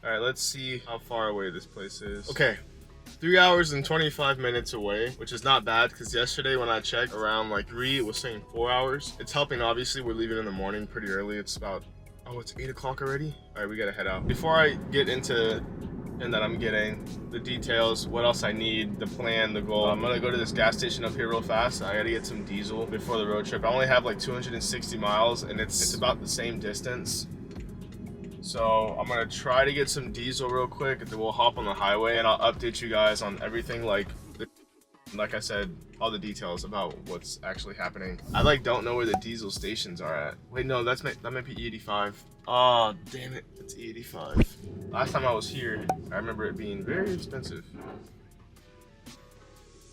All right, let's see how far away this place is. Okay, 3 hours and 25 minutes away, which is not bad because yesterday when I checked around like 3, it was saying 4 hours. It's helping, obviously. We're leaving in the morning pretty early. It's about, oh, it's 8 o'clock already? All right, we gotta head out. Before I get into that I'm getting the details, what else I need, the plan, the goal, I'm gonna go to this gas station up here real fast. I gotta get some diesel before the road trip. I only have like 260 miles and it's about the same distance. So I'm gonna try to get some diesel real quick and then we'll hop on the highway and I'll update you guys on everything, like I said, all the details about what's actually happening. I like don't know where the diesel stations are at. Wait, no, that might be E85. Oh, damn it, it's E85. Last time I was here, I remember it being very expensive.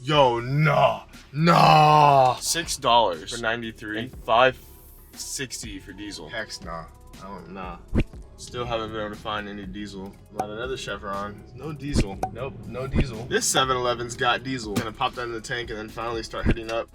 Yo, nah. $6 for 93 and $5.60 for diesel. Heck nah. Nah. Still haven't been able to find any diesel. Not another Chevron. No diesel. Nope, no diesel. This 7-Eleven's got diesel. I'm gonna pop that in the tank and then finally start heading up.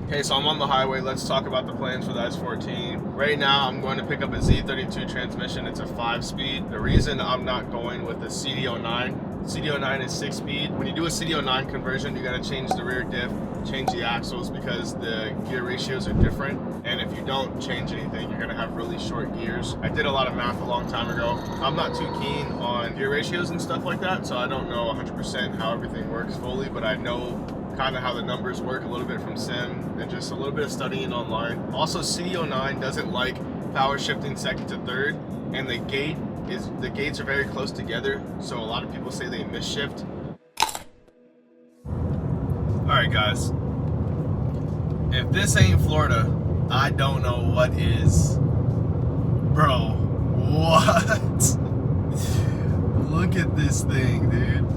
Okay, so I'm on the highway. Let's talk about the plans for the S14. Right now, I'm going to pick up a Z32 transmission. It's a 5-speed. The reason I'm not going with the CD09, CD09 is 6-speed. When you do a CD09 conversion, you gotta change the rear diff, change the axles because the gear ratios are different. And if you don't change anything, you're gonna have really short gears. I did a lot of math a long time ago. I'm not too keen on gear ratios and stuff like that, so I don't know 100% how everything works fully, but I know kind of how the numbers work a little bit from sim and just a little bit of studying online. Also, CD09 doesn't like power shifting second to third, and the gates are very close together, so a lot of people say they misshift. All right, guys, if this ain't Florida, I don't know what is. Bro, what? Look at this thing, dude.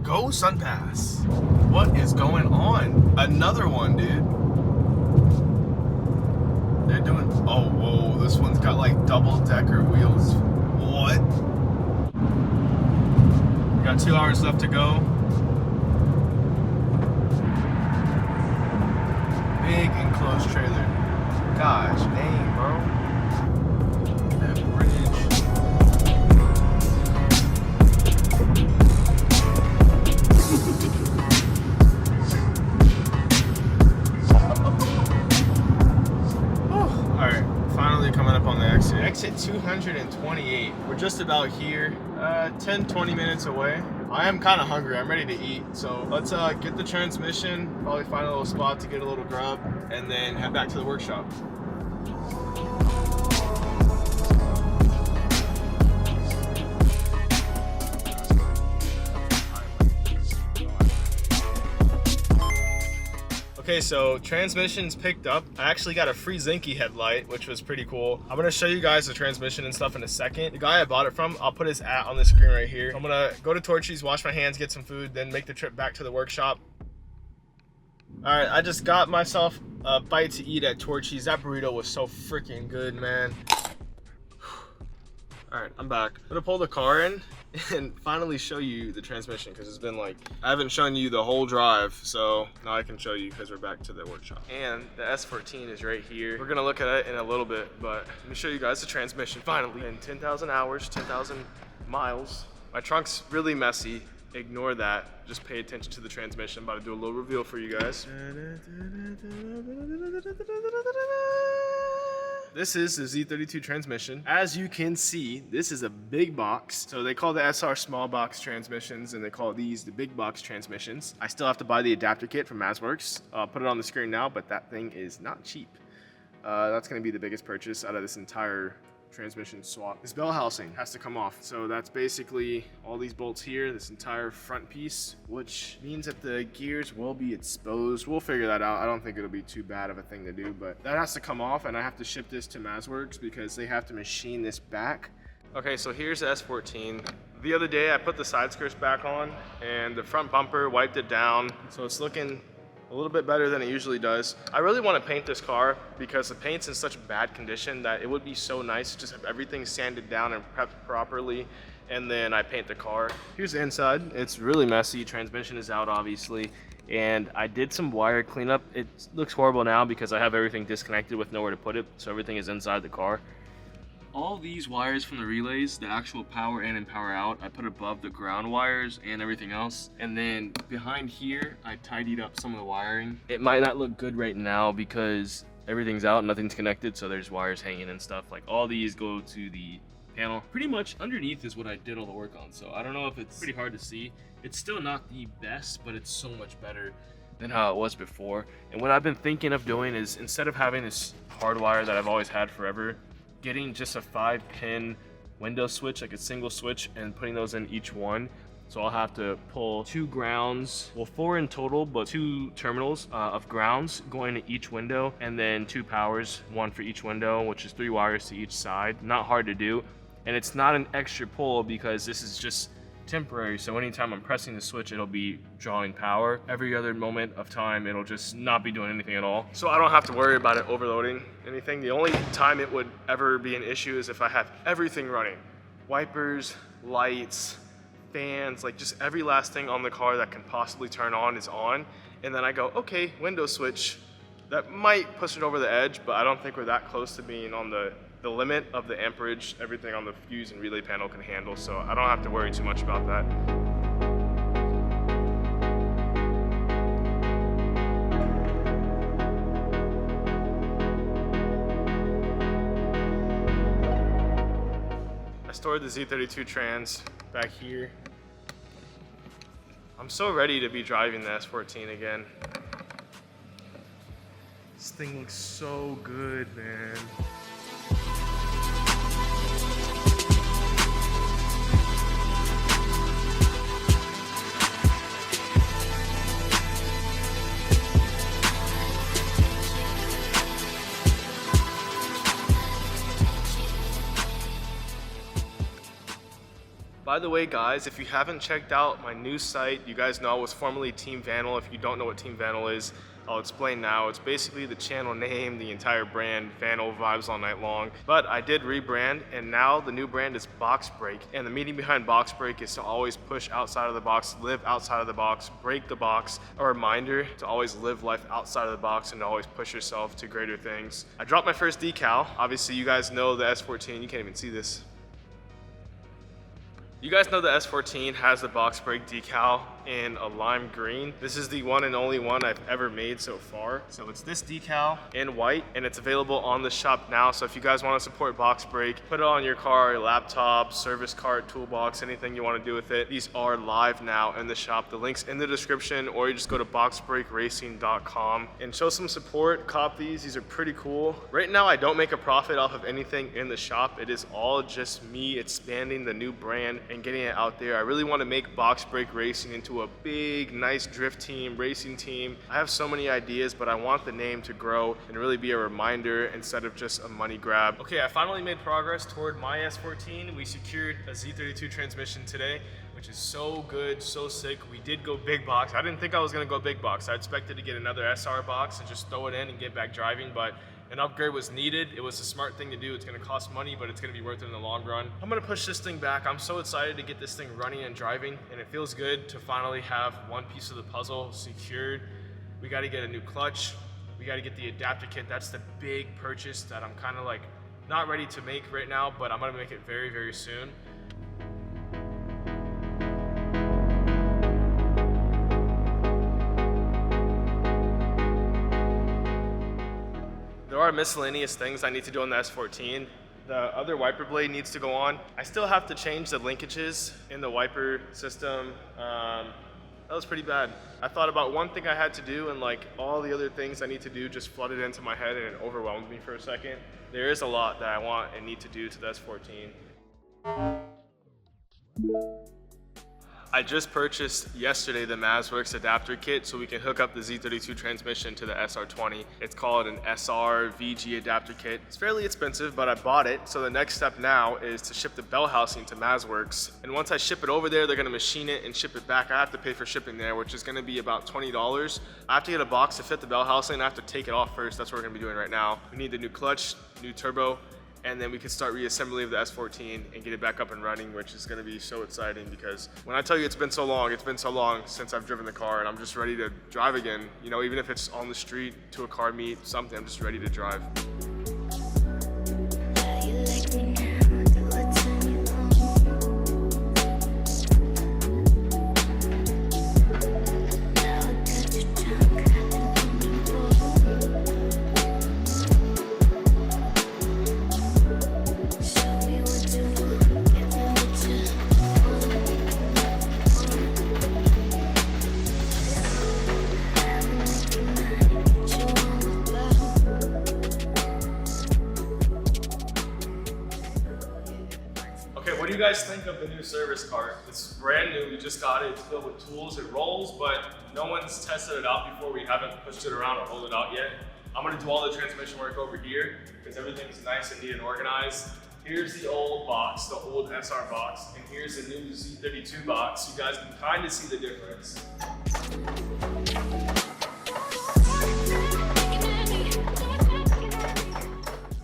Go Sunpass. What is going on? Another one, dude. They're doing, oh, whoa, this one's got like double-decker wheels. What? We got 2 hours left to go. Big enclosed trailer. Gosh, dang, bro. That bridge. Exit 228. We're just about here, 10-20 minutes away. I am kind of hungry. I'm ready to eat. So let's get the transmission, probably find a little spot to get a little grub, and then head back to the workshop. Okay, so transmission's picked up. I actually got a free Zinke headlight, which was pretty cool. I'm gonna show you guys the transmission and stuff in a second. The guy I bought it from, I'll put his @ on the screen right here. I'm gonna go to Torchy's, wash my hands, get some food, then make the trip back to the workshop. All right, I just got myself a bite to eat at Torchy's. That burrito was so freaking good, man. All right, I'm back. I'm gonna pull the car in and finally show you the transmission because it's been like, I haven't shown you the whole drive, so now I can show you because we're back to the workshop. And the S14 is right here. We're gonna look at it in a little bit, but let me show you guys the transmission finally. In 10,000 hours, 10,000 miles. My trunk's really messy. Ignore that. Just pay attention to the transmission. I'm about to do a little reveal for you guys. This is the Z32 transmission. As you can see, this is a big box. So they call the SR small box transmissions and they call these the big box transmissions. I still have to buy the adapter kit from Mazworx. I'll put it on the screen now, but that thing is not cheap. That's gonna be the biggest purchase out of this entire transmission swap. This Bellhousing has to come off. So that's basically all these bolts here, this entire front piece, which means that the gears will be exposed. We'll figure that out. I don't think it'll be too bad of a thing to do, but that has to come off and I have to ship this to Mazworx because they have to machine this back Okay, so here's the S14. The other day I put the side skirts back on and the front bumper wiped it down. So it's looking a little bit better than it usually does. I really want to paint this car because the paint's in such bad condition that it would be so nice to just have everything sanded down and prepped properly, and then I paint the car. Here's the inside. It's really messy. Transmission is out, obviously. And I did some wire cleanup. It looks horrible now because I have everything disconnected with nowhere to put it, so everything is inside the car. All these wires from the relays, the actual power in and power out, I put above the ground wires and everything else. And then behind here, I tidied up some of the wiring. It might not look good right now because everything's out, nothing's connected, so there's wires hanging and stuff. Like all these go to the panel. Pretty much underneath is what I did all the work on, so I don't know if it's pretty hard to see. It's still not the best, but it's so much better than how it was before. And what I've been thinking of doing is, instead of having this hard wire that I've always had forever, getting just a 5-pin window switch, like a single switch, and putting those in each one. So I'll have to pull 2 grounds, well 4 in total, but 2 terminals of grounds going to each window, and then 2 powers, 1 for each window, which is 3 wires to each side. Not hard to do, and it's not an extra pull because this is just temporary, so anytime I'm pressing the switch, it'll be drawing power. Every other moment of time, it'll just not be doing anything at all. So I don't have to worry about it overloading anything. The only time it would ever be an issue is if I have everything running. Wipers, lights, fans, like just every last thing on the car that can possibly turn on is on. And then I go, okay, window switch. That might push it over the edge, but I don't think we're that close to being on the limit of the amperage everything on the fuse and relay panel can handle, so I don't have to worry too much about that. I stored the Z32 trans back here. I'm so ready to be driving the S14 again. This thing looks so good, man. By the way, guys, if you haven't checked out my new site, you guys know I was formerly Team Vandal. If you don't know what Team Vandal is, I'll explain now. It's basically the channel name, the entire brand, Vandal Vibes All Night Long. But I did rebrand, and now the new brand is Box Break. And the meaning behind Box Break is to always push outside of the box, live outside of the box, break the box. A reminder to always live life outside of the box and to always push yourself to greater things. I dropped my first decal. Obviously, you guys know the S14. You can't even see this. You guys know the S14 has the box break decal in a lime green. This is the one and only one I've ever made so far. So it's this decal in white, and it's available on the shop now. So if you guys want to support box break, put it on your car, your laptop, service cart, toolbox, anything you want to do with it. These are live now in the shop. The link's in the description, or you just go to boxbreakracing.com and show some support. Cop these. These are pretty cool. Right now, I don't make a profit off of anything in the shop. It is all just me expanding the new brand and getting it out there. I really want to make Box Break Racing into a big, nice drift team, racing team. I have so many ideas, but I want the name to grow and really be a reminder instead of just a money grab. Okay, I finally made progress toward my S14. We secured a Z32 transmission today, which is so good, so sick. We did go big box. I didn't think I was gonna go big box. I expected to get another SR box and just throw it in and get back driving, but an upgrade was needed. It was a smart thing to do. It's gonna cost money, but it's gonna be worth it in the long run. I'm gonna push this thing back. I'm so excited to get this thing running and driving, and it feels good to finally have one piece of the puzzle secured. We gotta get a new clutch. We gotta get the adapter kit. That's the big purchase that I'm kind of like not ready to make right now, but I'm gonna make it very, very soon. There are miscellaneous things I need to do on the S14. The other wiper blade needs to go on. I still have to change the linkages in the wiper system. That was pretty bad. I thought about one thing I had to do, and like all the other things I need to do just flooded into my head, and it overwhelmed me for a second. There is a lot that I want and need to do to the S14. I just purchased yesterday the Mazworx adapter kit so we can hook up the Z32 transmission to the SR20. It's called an SR20DET adapter kit. It's fairly expensive, but I bought it. So the next step now is to ship the Bellhousing to Mazworx. And once I ship it over there, they're gonna machine it and ship it back. I have to pay for shipping there, which is gonna be about $20. I have to get a box to fit the Bellhousing. I have to take it off first. That's what we're gonna be doing right now. We need the new clutch, new turbo, and then we can start reassembly of the S14 and get it back up and running, which is gonna be so exciting because when I tell you it's been so long since I've driven the car and I'm just ready to drive again. You know, even if it's on the street to a car meet, something, I'm just ready to drive. What do you guys think of the new service cart? It's brand new, we just got it, it's filled with tools, it rolls, but no one's tested it out before. We haven't pushed it around or rolled it out yet. I'm gonna do all the transmission work over here because everything's nice and neat and organized. Here's the old box, the old SR box, and here's the new Z32 box. You guys can kind of see the difference.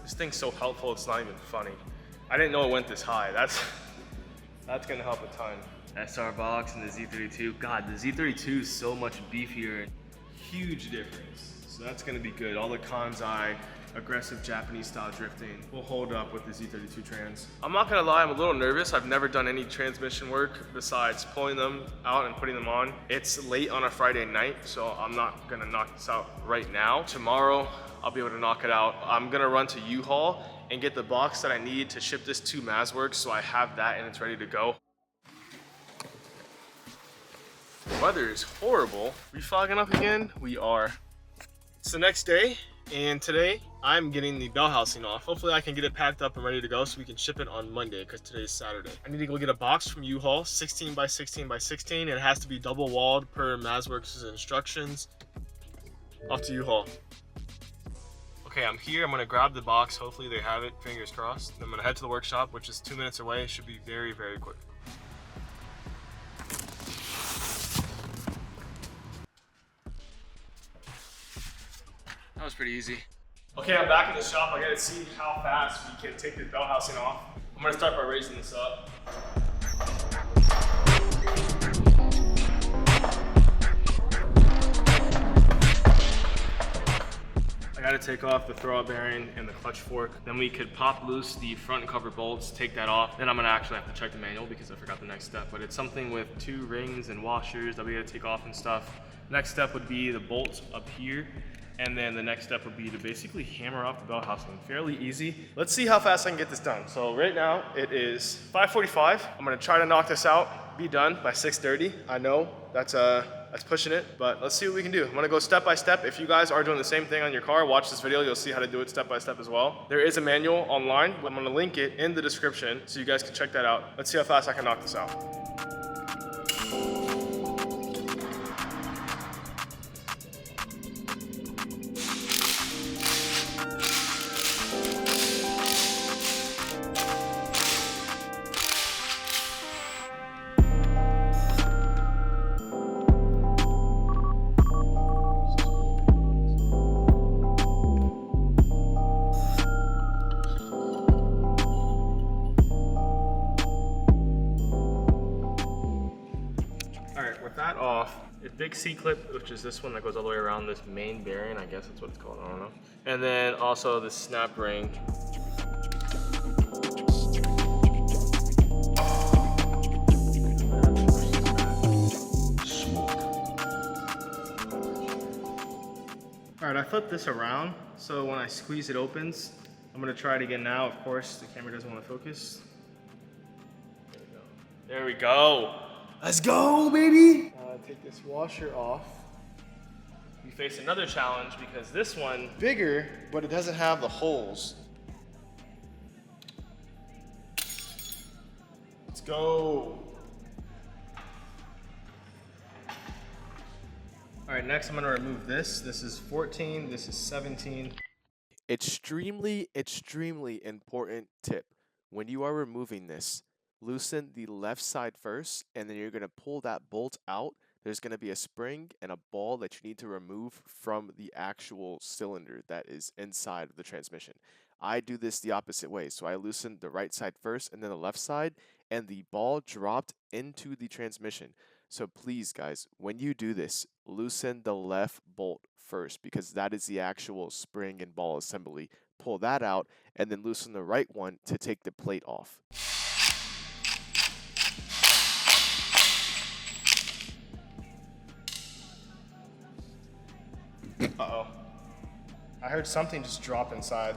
This thing's so helpful, it's not even funny. I didn't know it went this high. That's gonna help a ton. SR box and the Z32. God, the Z32 is so much beefier. Huge difference. So that's gonna be good. All the Kansai, aggressive Japanese style drifting will hold up with the Z32 trans. I'm not gonna lie, I'm a little nervous. I've never done any transmission work besides pulling them out and putting them on. It's late on a Friday night, so I'm not gonna knock this out right now. Tomorrow, I'll be able to knock it out. I'm gonna run to U-Haul and get the box that I need to ship this to Mazworx so I have that and it's ready to go. The weather is horrible. We fogging up again? We are. It's the next day, and today I'm getting the Bellhousing off. Hopefully I can get it packed up and ready to go so we can ship it on Monday because today's Saturday. I need to go get a box from U-Haul, 16 by 16 by 16. It has to be double walled per Mazworx's instructions. Off to U-Haul. Okay, I'm here. I'm gonna grab the box. Hopefully they have it, fingers crossed. I'm gonna head to the workshop, which is 2 minutes away. It should be very, very quick. That was pretty easy. Okay, I'm back in the shop. I gotta see how fast we can take this Bellhousing off. I'm gonna start by raising this up. I gotta take off the throwout bearing and the clutch fork. Then we could pop loose the front cover bolts, take that off. Then I'm gonna actually have to check the manual because I forgot the next step. But it's something with 2 rings and washers that we gotta take off and stuff. Next step would be the bolts up here. And then the next step would be to basically hammer off the Bellhousing. Fairly easy. Let's see how fast I can get this done. So right now it is 5:45. I'm gonna try to knock this out, be done by 6:30. I know that's pushing it, but let's see what we can do. I'm gonna go step by step. If you guys are doing the same thing on your car, watch this video, you'll see how to do it step by step as well. There is a manual online. I'm gonna link it in the description so you guys can check that out. Let's see how fast I can knock this out. That off, a big C-clip, which is this one that goes all the way around this main bearing, I guess that's what it's called, I don't know. And then also the snap ring. All right, I flipped this around, so when I squeeze it opens. I'm gonna try it again now. Of course, the camera doesn't want to focus. There we go. Let's go, baby! Take this washer off. We face another challenge because this one bigger, but it doesn't have the holes. Let's go. All right, next I'm gonna remove this. This is 14, this is 17. Extremely important tip. When you are removing this, loosen the left side first, and then you're going to pull that bolt out. There's going to be a spring and a ball that you need to remove from the actual cylinder that is inside of the transmission. I do this the opposite way. So I loosen the right side first and then the left side, and the ball dropped into the transmission. So please, guys, when you do this, loosen the left bolt first, because that is the actual spring and ball assembly. Pull that out and then loosen the right one to take the plate off. Uh-oh. I heard something just drop inside.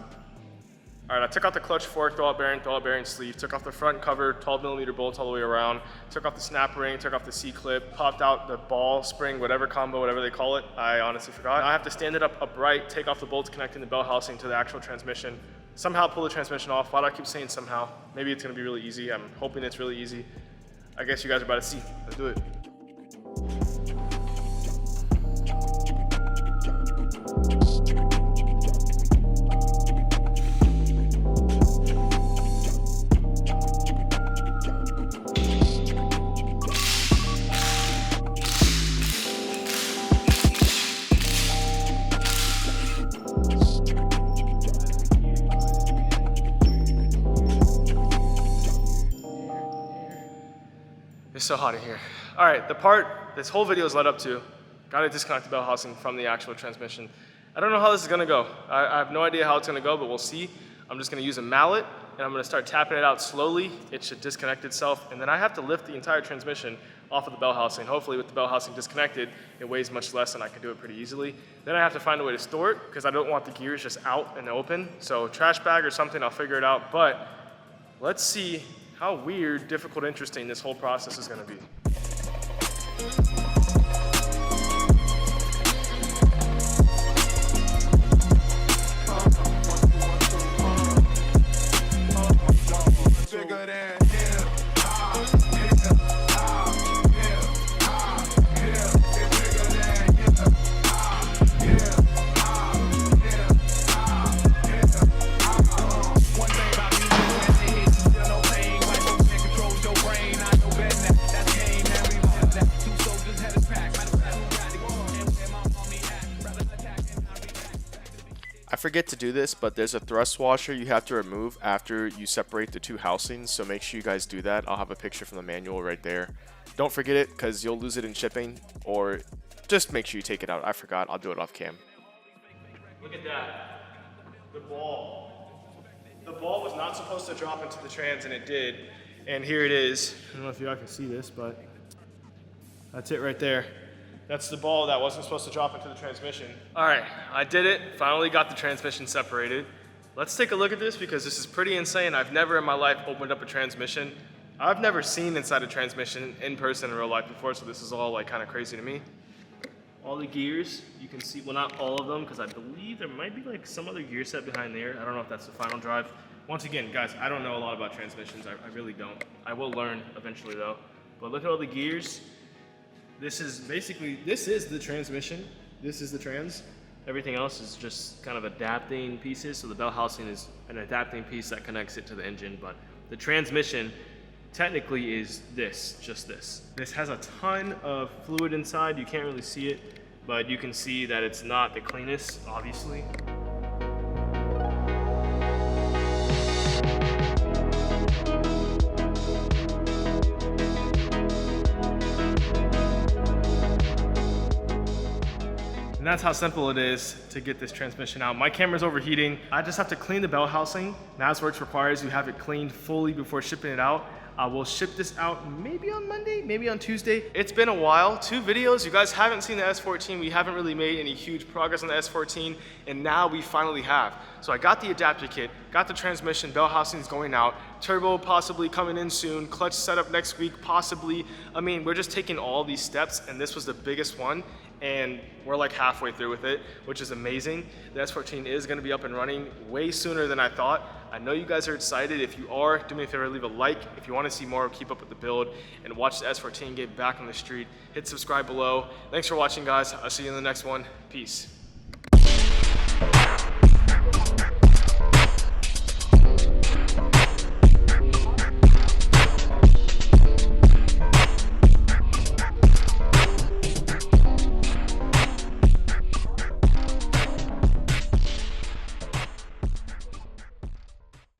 All right, I took out the clutch fork, throw out bearing sleeve, took off the front cover, 12mm bolts all the way around, took off the snap ring, took off the C-clip, popped out the ball, spring, whatever combo, whatever they call it. I honestly forgot. Now I have to stand it up upright, take off the bolts connecting the bell housing to the actual transmission, somehow pull the transmission off. Why do I keep saying somehow? Maybe it's gonna be really easy. I'm hoping it's really easy. I guess you guys are about to see. Let's do it. It's so hot in here. All right, the part this whole video is led up to, gotta disconnect the bell housing from the actual transmission. I don't know how this is gonna go. I have no idea how it's gonna go, but we'll see. I'm just gonna use a mallet and I'm gonna start tapping it out slowly. It should disconnect itself, and then I have to lift the entire transmission off of the bell housing. Hopefully with the bell housing disconnected, it weighs much less and I can do it pretty easily. Then I have to find a way to store it because I don't want the gears just out and open. So trash bag or something, I'll figure it out. But let's see how weird, difficult, interesting this whole process is gonna be. I forget to do this, but there's a thrust washer you have to remove after you separate the two housings, so make sure you guys do that. I'll have a picture from the manual right there. Don't forget it, because you'll lose it in shipping, or just make sure you take it out. I forgot. I'll do it off cam. Look at that. The ball. The ball was not supposed to drop into the trans, and it did. And here it is. I don't know if you all can see this, but that's it right there. That's the ball that wasn't supposed to drop into the transmission. All right, I did it. Finally got the transmission separated. Let's take a look at this because this is pretty insane. I've never in my life opened up a transmission. I've never seen inside a transmission in person in real life before, so this is all like kind of crazy to me. All the gears, you can see, well, not all of them, because I believe there might be like some other gear set behind there. I don't know if that's the final drive. Once again, guys, I don't know a lot about transmissions. I really don't. I will learn eventually though. But look at all the gears. This is basically, this is the transmission. This is the trans. Everything else is just kind of adapting pieces. So the bell housing is an adapting piece that connects it to the engine, but the transmission technically is this, just this. This has a ton of fluid inside. You can't really see it, but you can see that it's not the cleanest, obviously. And that's how simple it is to get this transmission out. My camera's overheating. I just have to clean the bell housing. Mazworx requires you have it cleaned fully before shipping it out. We'll ship this out maybe on Monday, maybe on Tuesday. It's been a while, 2 videos. You guys haven't seen the S14. We haven't really made any huge progress on the S14, and now we finally have. So I got the adapter kit, got the transmission, bell housing's going out, turbo possibly coming in soon, clutch setup next week, possibly. I mean, we're just taking all these steps, and this was the biggest one. and we're like halfway through with it, which is amazing. The S14 is gonna be up and running way sooner than I thought. I know you guys are excited. If you are, do me a favor, leave a like. If you wanna see more, keep up with the build and watch the S14 get back on the street, hit subscribe below. Thanks for watching, guys. I'll see you in the next one. Peace.